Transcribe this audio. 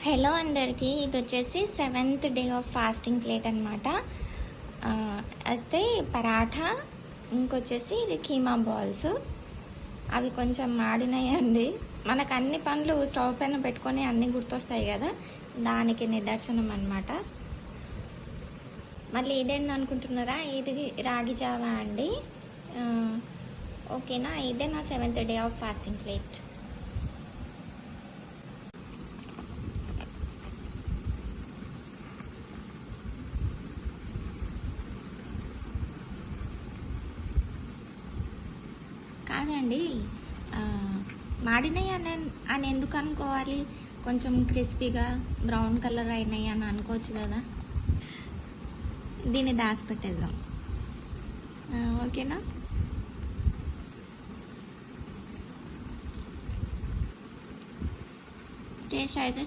Hello అందరికీ, ఇది వచ్చేసి 7th day of fasting plate అనమాట. అయితే పరాఠా, ఇంకొచ్చేసి ఇది కీమా బాల్స్. అవి కొంచెం మాడినాయండి. మనకు అన్ని పనులు స్టవ్ పైన పెట్టుకొని అన్నీ గుర్తొస్తాయి కదా, దానికి నిదర్శనం అనమాట. మళ్ళీ ఇదేంటి అనుకుంటున్నారా, ఇది రాగి జావా అండి. ఓకేనా, ఇదే నా 7th day of fasting plate. కాదండి, మాడినాయి అని ఎందుకు అనుకోవాలి? కొంచెం క్రిస్పీగా బ్రౌన్ కలర్ అయినాయి అని అనుకోవచ్చు కదా. దీన్ని దాచిపెట్టేద్దాం, ఓకేనా. టేస్ట్ అయితే